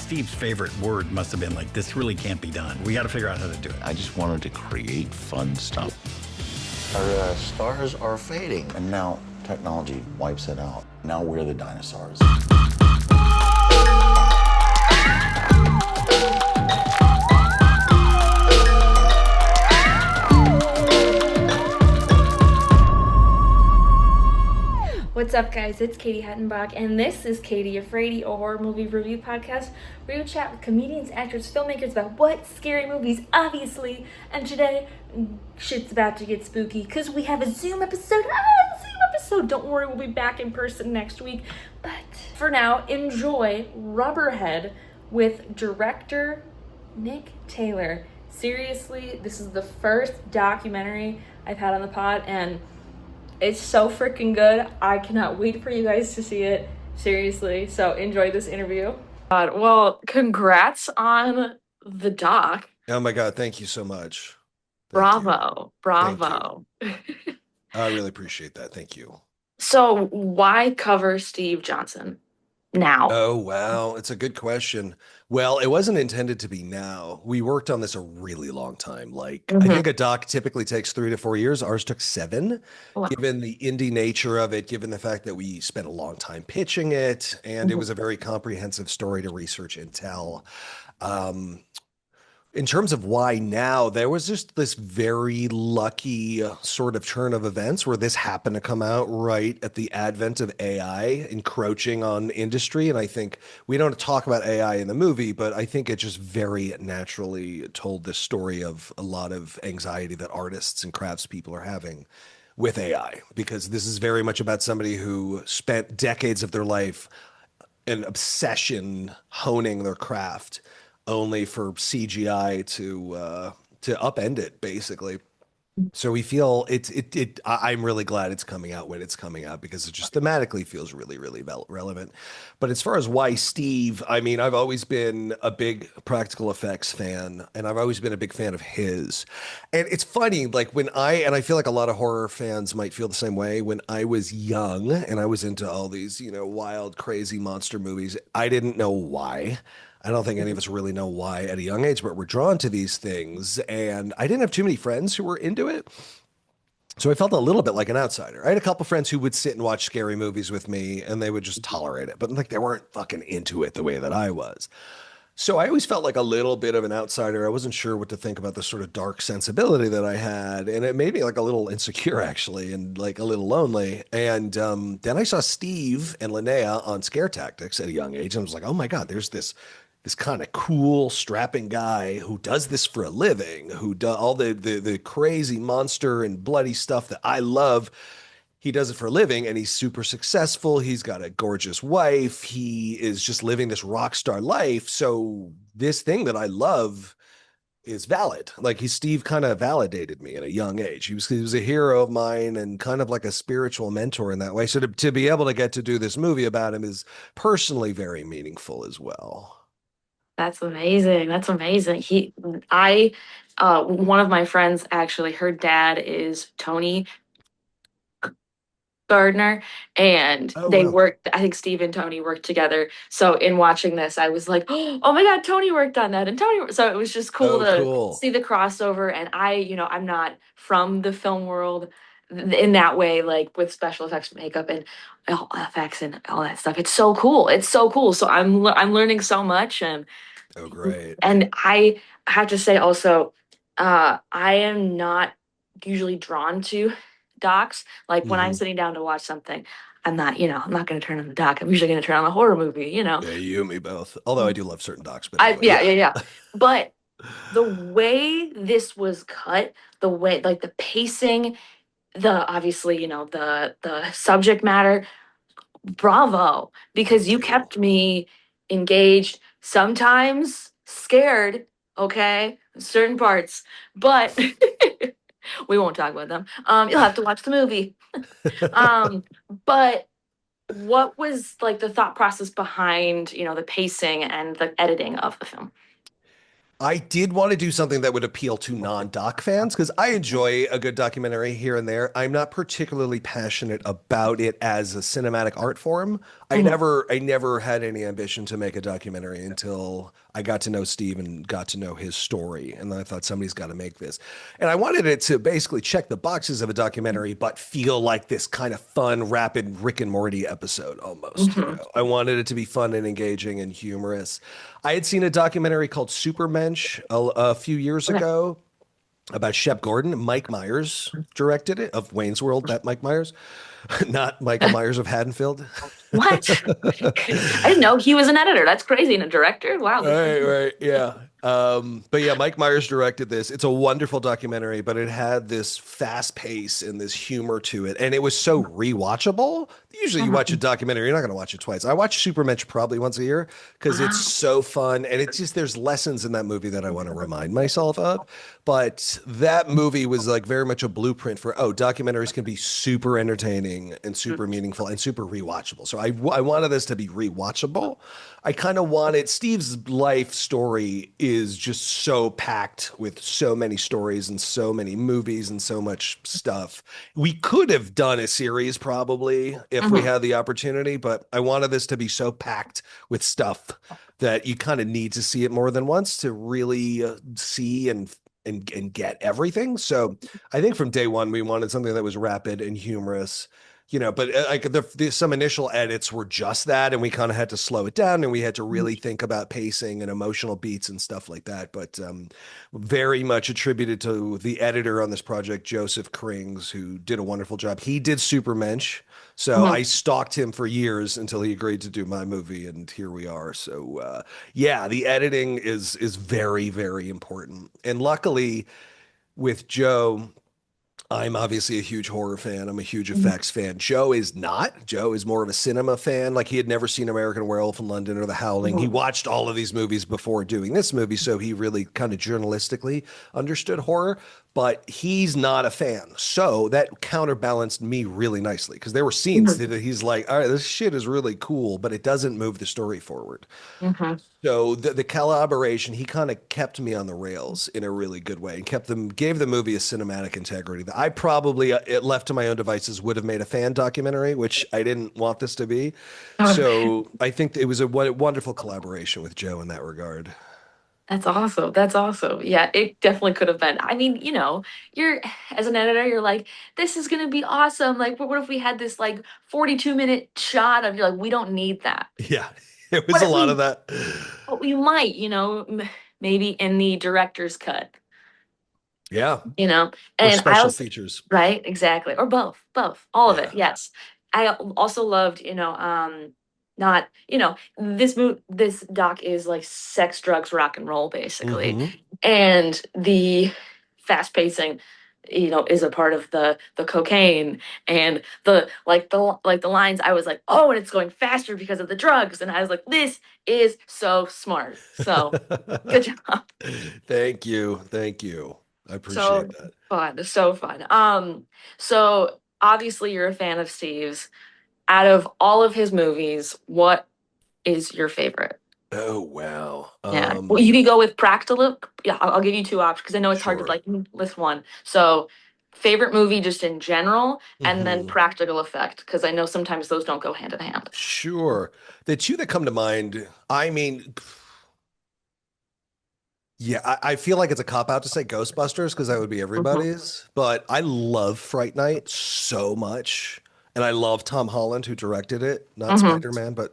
Steve's favorite word must have been like, this really can't be done. We got to figure out how to do it. I just wanted to create fun stuff. Our stars are fading, and now technology wipes it out. Now we're the dinosaurs. What's up, guys? It's Katie Hettenbach, and this is Katie Afraidy, a horror movie review podcast where we chat with comedians, actors, filmmakers about what scary movies, obviously. And today, shit's about to get spooky because we have a Zoom episode. Don't worry, we'll be back in person next week. But for now, enjoy Rubberhead with director Nick Taylor. Seriously, this is the first documentary I've had on the pod, and it's so freaking good. I cannot wait for you guys to see it. Seriously. So enjoy this interview. Well, congrats on the doc. Oh my God, thank you so much. Bravo. I really appreciate that. Thank you. So why cover Steve Johnson now? Oh, wow. It's a good question. Well, it wasn't intended to be now. We worked on this a really long time. I think a doc typically takes 3 to 4 years. Ours took 7, Wow. Given the indie nature of it, given the fact that we spent a long time pitching it, and it was a very comprehensive story to research and tell. In terms of why now, there was just this very lucky sort of turn of events where this happened to come out right at the advent of AI encroaching on industry. And I think we don't talk about AI in the movie, but I think it just very naturally told this story of a lot of anxiety that artists and craftspeople are having with AI, because this is very much about somebody who spent decades of their life an obsession honing their craft, only for CGI to upend it, basically. So we feel I'm really glad it's coming out when it's coming out, because it just thematically feels really, really relevant. But as far as why Steve, I mean, I've always been a big practical effects fan, and I've always been a big fan of his. And it's funny, like I feel like a lot of horror fans might feel the same way. When I was young and I was into all these, wild, crazy monster movies, I didn't know why. I don't think any of us really know why at a young age, but we're drawn to these things. And I didn't have too many friends who were into it. So I felt a little bit like an outsider. I had a couple friends who would sit and watch scary movies with me, and they would just tolerate it. But they weren't fucking into it the way that I was. So I always felt like a little bit of an outsider. I wasn't sure what to think about the sort of dark sensibility that I had. And it made me like a little insecure, actually, and like a little lonely. And then I saw Steve and Linnea on Scare Tactics at a young age. And I was like, oh my God, there's this kind of cool, strapping guy who does this for a living, who does all the crazy monster and bloody stuff that I love. He does it for a living, and he's super successful. He's got a gorgeous wife. He is just living this rock star life. So this thing that I love is valid. Steve kind of validated me at a young age. He was a hero of mine and kind of like a spiritual mentor in that way. So to be able to get to do this movie about him is personally very meaningful as well. That's amazing. One of my friends, actually, her dad is Tony Gardner, and worked, I think Steve and Tony worked together. So in watching this, I was like, oh my God, Tony worked on that. So it was just cool to see the crossover. And I'm not from the film world in that way, like with special effects, makeup, and effects and all that stuff. It's so cool. So I'm learning so much. And oh, great. And I have to say also, I am not usually drawn to docs. Like when I'm sitting down to watch something, I'm not going to turn on the doc. I'm usually going to turn on a horror movie, Yeah, you and me both. Although I do love certain docs. But anyway, yeah. But the way this was cut, the way, like the pacing, obviously, the subject matter, bravo, because you kept me engaged, sometimes scared, okay, certain parts, but we won't talk about them. You'll have to watch the movie. But what was like the thought process behind, the pacing and the editing of the film? I did want to do something that would appeal to non-doc fans because I enjoy a good documentary here and there. I'm not particularly passionate about it as a cinematic art form. Mhm. I never had any ambition to make a documentary until I got to know Steve and got to know his story. And then I thought somebody's got to make this. And I wanted it to basically check the boxes of a documentary, but feel like this kind of fun, rapid Rick and Morty episode almost. Mhm. I wanted it to be fun and engaging and humorous. I had seen a documentary called Supermensch a few years Okay. ago about Shep Gordon. Mike Myers directed it of Wayne's World, that Mike Myers, not Michael Myers of Haddonfield. What? I didn't know he was an editor. That's crazy. And a director? Wow, good for Right, him. right, yeah. But yeah, Mike Myers directed this. It's a wonderful documentary, but it had this fast pace and this humor to it, and it was so rewatchable. Usually, you watch a Mhm. documentary, you're not going to watch it twice. I watch Supermensch probably once a year because it's Wow. so fun, and it's just there's lessons in that movie that I want to remind myself of. But that movie was like very much a blueprint for documentaries can be super entertaining and super meaningful and super rewatchable. So I wanted this to be rewatchable. I kind of wanted Steve's life story is just so packed with so many stories and so many movies and so much stuff. We could have done a series probably if we Mhm. had the opportunity, but I wanted this to be so packed with stuff that you kind of need to see it more than once to really see and get everything. So I think from day one we wanted something that was rapid and humorous, but like some initial edits were just that, and we kind of had to slow it down, and we had to really think about pacing and emotional beats and stuff like that. But very much attributed to the editor on this project, Joseph Krings, who did a wonderful job. He did Supermensch, so Mhm. I stalked him for years until he agreed to do my movie, and here we are. So yeah, the editing is very, very important, and luckily with Joe. I'm obviously a huge horror fan. I'm a huge Mhm. effects fan. Joe is not. Joe is more of a cinema fan. Like he had never seen American Werewolf in London or The Howling. He Mhm. watched all of these movies before doing this movie, so he really kind of journalistically understood horror, but he's not a fan. So that counterbalanced me really nicely because there were scenes Mhm. that he's like, all right, this shit is really cool, but it doesn't move the story forward. Mhm. So the collaboration, he kind of kept me on the rails in a really good way and gave the movie a cinematic integrity that I probably, it left to my own devices, would have made a fan documentary, which I didn't want this to be. So I think it was a wonderful collaboration with Joe in that regard. That's awesome. That's awesome. Yeah, it definitely could have been. I mean, you're as an editor, you're like, this is gonna be awesome. Like, what if we had this like 42-minute shot of you're like, we don't need that. Yeah, it was What a if lot of we that. what we might, maybe in the director's cut, Yeah, you know? or And I special also features. right, exactly. Or both, all of it. Yeah. Yes. I also loved, not, this doc is like sex, drugs, rock and roll, basically. Hmm. And the fast pacing, is a part of the cocaine and the lines. I was like, oh, and it's going faster because of the drugs. And I was like, this is so smart. So good job. Thank you. Thank you. I appreciate So that. fun, so fun. So obviously you're a fan of Steve's. Out of all of his movies, what is your favorite? Oh, wow. Yeah. Well, you can go with practical. Yeah, I'll give you two options because I know it's hard to Sure. like list one. So favorite movie just in general, and then Hmm. practical effect because I know sometimes those don't go hand in hand. Sure. The two that come to mind, I mean, yeah, I feel like it's a cop out to say Ghostbusters because that would be Mhm. everybody's, but I love Fright Night so much. And I love Tom Holland, who directed it, not Mhm. Spider-Man, but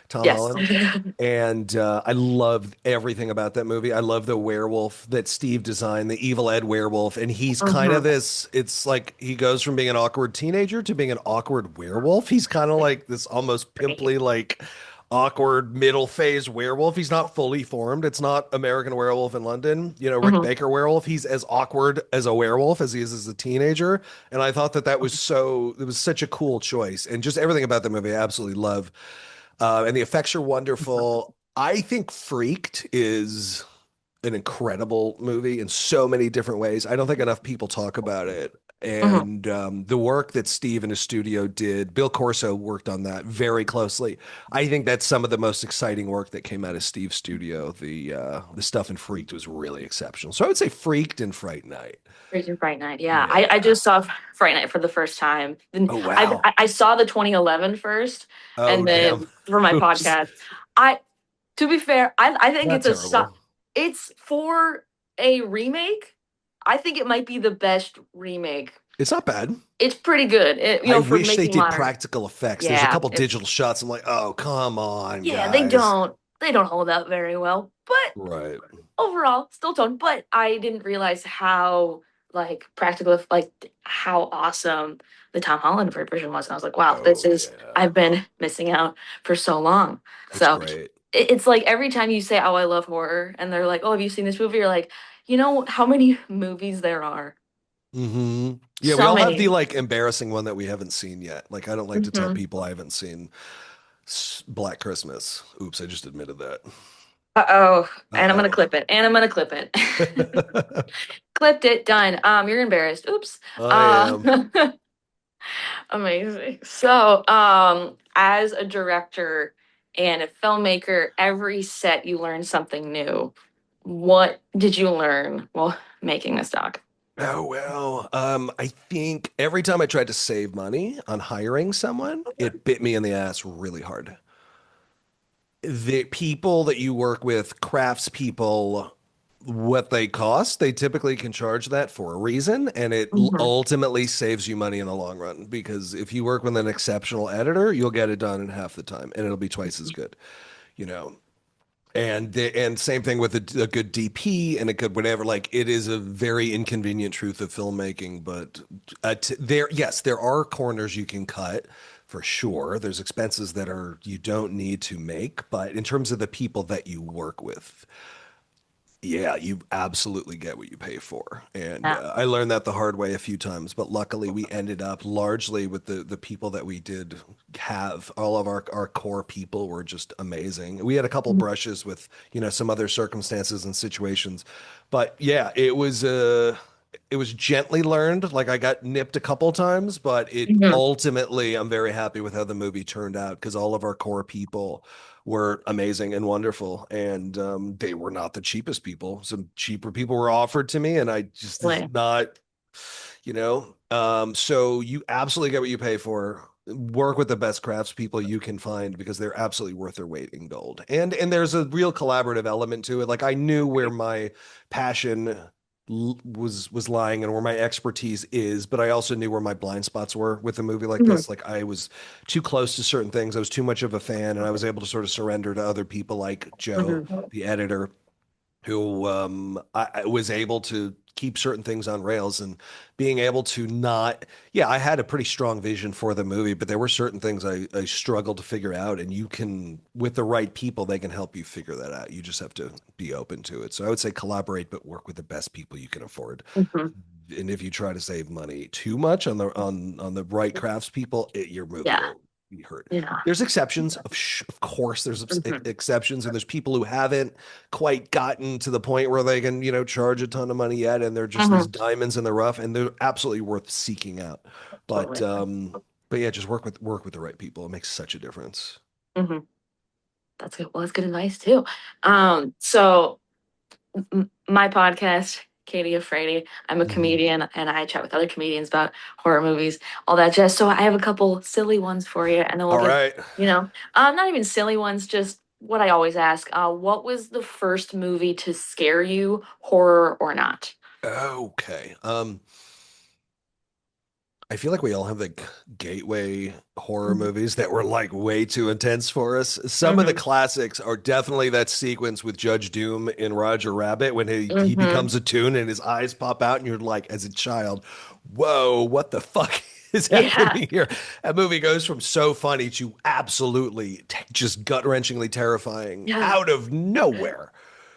Tom Yes. Holland. And I love everything about that movie. I love the werewolf that Steve designed, the Evil Ed werewolf. And he's kind of Mhm. this, it's like he goes from being an awkward teenager to being an awkward werewolf. He's kind of like this almost Great. pimply, like awkward middle phase werewolf. He's not fully formed. It's not American Werewolf in London, Rick Mhm. Baker werewolf. He's as awkward as a werewolf as he is as a teenager. And I thought that it was such a cool choice. And just everything about the movie I absolutely love. And the effects are wonderful. I think Freaked is an incredible movie in so many different ways. I don't think enough people talk about it. Mhm. And the work that Steve and his studio did, Bill Corso worked on that very closely. I think that's some of the most exciting work that came out of Steve's studio. The stuff in Freaked was really exceptional. So I would say Freaked and Fright Night. Freaking Fright Night. Yeah, I Yeah. just saw Fright Night for the first time. Then Oh wow. I saw the 2011 first, Oh and damn. then for my Oops. podcast, I to be fair, I think Not terrible. it's for a remake. I think it might be the best remake. It's not bad. It's pretty good. I For wish they making did modern. practical effects. There's a Yeah, couple digital shots. I'm like, oh, come on, yeah, they guys. don't hold up very well, but Right. overall still toned. But I didn't realize how like practical, like how awesome the Tom Holland version was. And I was like, wow, this Oh, is yeah. I've been missing out for so long. It's So great. it's like every time you say, oh, I love horror, and they're like, oh, have you seen this movie? You're like, you know how many movies there are? Hmm. Yeah, we So all have the many. like embarrassing one that we haven't seen yet. Like, I don't like to tell Hmm. people I haven't seen Black Christmas. Oops, I just admitted that. Uh-oh. And I'm gonna Uh-oh. clip it. And I'm gonna clip it. Clipped it, done. You're embarrassed. Oops. I am. Uh, amazing. So, as a director and a filmmaker, every set you learn something new. What did you learn while making this doc? Oh, well, I think every time I tried to save money on hiring someone, it bit me in the ass really hard. The people that you work with, craftspeople, what they cost, they typically can charge that for a reason, and it Hmm. ultimately saves you money in the long run. Because if you work with an exceptional editor, you'll get it done in half the time, and it'll be twice as good, you know. And same thing with a good DP and a good whatever. Like it is a very inconvenient truth of filmmaking, but yes, there are corners you can cut for sure. There's expenses that are you don't need to make, but in terms of the people that you work with, yeah, you absolutely get what you pay for. And Yeah. I learned that the hard way a few times, but luckily we ended up largely with the people that we did have. All of our core people were just amazing. We had a couple brushes with, some other circumstances and situations. But yeah, it was gently learned. Like I got nipped a couple times, but it Mhm. ultimately I'm very happy with how the movie turned out because all of our core people were amazing and wonderful. And they were not the cheapest people. Some cheaper people were offered to me, and I just is Like, not. So you absolutely get what you pay for. Work with the best craftspeople you can find because they're absolutely worth their weight in gold. And there's a real collaborative element to it. Like I knew where my passion was lying and where my expertise is, but I also knew where my blind spots were with a movie like mhm. this. Like I was too close to certain things. I was too much of a fan, and I was able to sort of surrender to other people like Joe, Mhm. the editor, who I was able to keep certain things on rails and being able to not, yeah, I had a pretty strong vision for the movie, but there were certain things I struggled to figure out. And you can, with the right people, they can help you figure that out. You just have to be open to it. So I would say collaborate, but work with the best people you can afford. Mhm. And if you try to save money too much on the right craftspeople, your movie Yeah. will be hurt. Yeah. There's exceptions, of course. There's Mhm. exceptions, and there's people who haven't quite gotten to the point where they can, charge a ton of money yet, and they're just these Mhm. diamonds in the rough, and they're absolutely worth seeking out. But Totally. yeah, just work with the right people. It makes such a difference. Mhm. That's good. Well, that's good advice too. So my podcast, Katie Afraidy. I'm a Mhm. comedian and I chat with other comedians about horror movies, all that jazz. So I have a couple silly ones for you, and then we'll All get, right. not even silly ones, just what I always ask. What was the first movie to scare you, horror or not? Okay. I feel like we all have like gateway horror Mhm. movies that were like way too intense for us. Some of the Mhm. classics are definitely that sequence with Judge Doom in Roger Rabbit when he Mhm. becomes a toon and his eyes pop out and you're like, as a child, whoa, what the fuck is Yeah. happening here? That movie goes from so funny to absolutely just gut-wrenchingly terrifying Yeah. out of nowhere.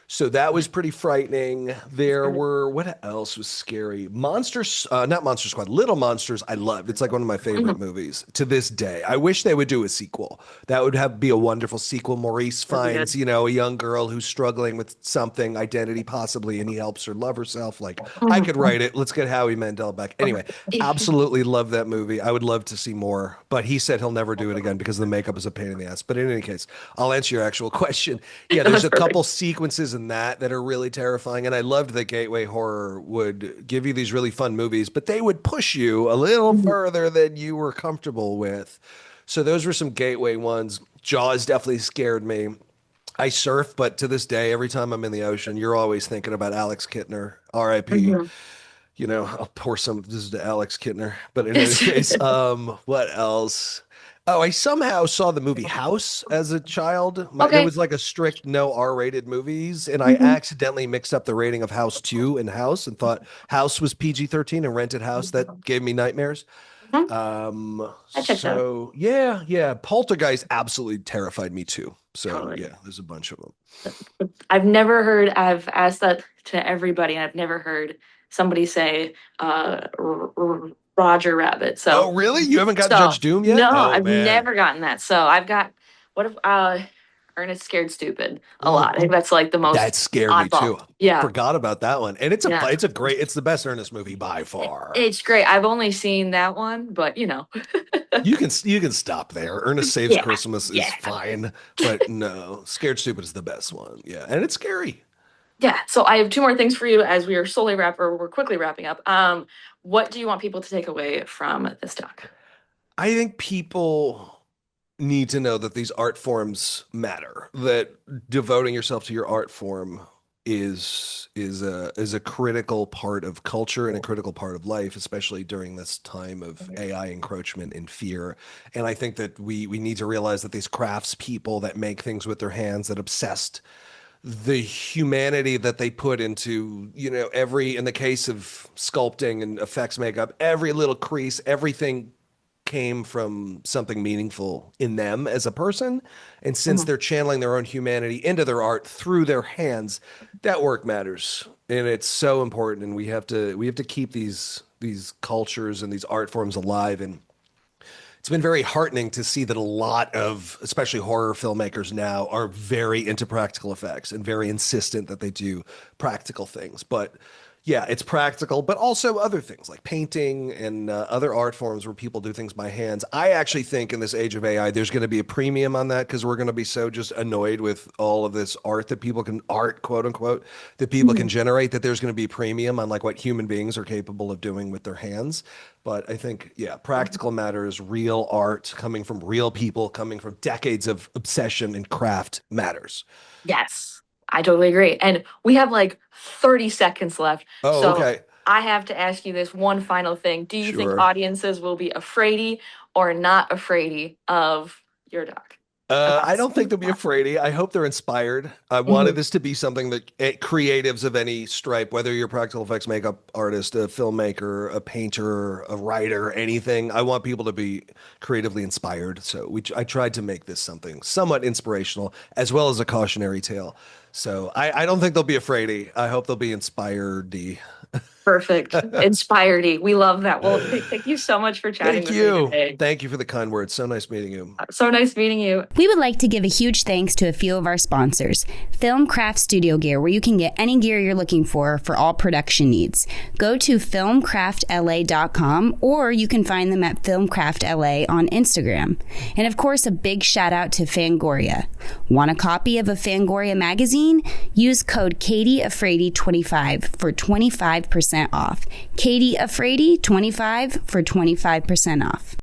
So that was pretty frightening. There were, what else was scary? Monsters, not Monster Squad, Little Monsters, I loved. It's like one of my favorite movies to this day. I wish they would do a sequel. That would be a wonderful sequel. Maurice finds, a young girl who's struggling with something, identity possibly, and he helps her love herself. Like, I could write it. Let's get Howie Mandel back. Anyway, absolutely love that movie. I would love to see more, but he said he'll never do it again because the makeup is a pain in the ass. But in any case, I'll answer your actual question. Yeah, there's a couple sequences in that are really terrifying. And I loved that Gateway Horror would give you these really fun movies, but they would push you a little further than you were comfortable with. So those were some gateway ones. Jaws definitely scared me. I surf, but to this day, every time I'm in the ocean, you're always thinking about Alex Kittner, R.I.P. I'll pour some, this is to Alex Kittner. But in any case, what else? Oh, I somehow saw the movie House as a child. It was like a strict no R-rated movies, and I accidentally mixed up the rating of House 2 and House and thought House was PG-13 and rented House. That gave me nightmares. I checked out. Yeah. Poltergeist absolutely terrified me too. So Totally. yeah, there's a bunch of them. I've asked that to everybody, and I've never heard somebody say Roger Rabbit. So Oh, really? You haven't got Judge Doom yet? No, Oh, I've man. never gotten that. So I've got Ernest Scared Stupid a lot. I think that's like the most That scared me oddball. too. Yeah. Forgot about that one. And it's Yeah. it's the best Ernest movie by far. It's great. I've only seen that one, but You can stop there. Ernest Saves Yeah. Christmas is fine, but no, Scared Stupid is the best one. Yeah, and it's scary. Yeah. So I have two more things for you as we're quickly wrapping up. What do you want people to take away from this talk? I think people need to know that these art forms matter, that devoting yourself to your art form is a critical part of culture and a critical part of life, especially during this time of AI encroachment and fear. And I think that we need to realize that these crafts people that make things with their hands, that obsessed the humanity that they put into, in the case of sculpting and effects makeup, every little crease, everything came from something meaningful in them as a person. And since they're channeling their own humanity into their art through their hands, that work matters. And it's so important. And we have to keep these cultures and these art forms alive. And it's been very heartening to see that a lot of, especially horror filmmakers now, are very into practical effects and very insistent that they do practical things. But yeah, it's practical, but also other things like painting and other art forms where people do things by hands. I actually think in this age of AI, there's going to be a premium on that because we're going to be so just annoyed with all of this art that people can quote unquote, that people can generate, that there's going to be a premium on like what human beings are capable of doing with their hands. But I think, yeah, practical matters, real art coming from real people, coming from decades of obsession and craft matters. Yes. I totally agree. And we have like 30 seconds left. Oh, so okay. I have to ask you this one final thing. Do you think Sure. audiences will be afraidy or not afraidy of your dog? I don't think they'll be afraid. I hope they're inspired. I wanted this to be something that creatives of any stripe, whether you're a practical effects makeup artist, a filmmaker, a painter, a writer, anything, I want people to be creatively inspired. So I tried to make this something somewhat inspirational as well as a cautionary tale. So I don't think they'll be afraid. I hope they'll be inspired-y. Perfect. Inspired-y. We love that. Well, thank you so much for chatting with me today. Thank you for the kind words. So nice meeting you. So nice meeting you. We would like to give a huge thanks to a few of our sponsors. Filmcraft Studio Gear, where you can get any gear you're looking for all production needs. Go to filmcraftla.com or you can find them at filmcraftla on Instagram. And of course, a big shout out to Fangoria. Want a copy of a Fangoria magazine? Use code Katie Afraidy 25 for 25% off. Katie Afraidy 25 for 25% off.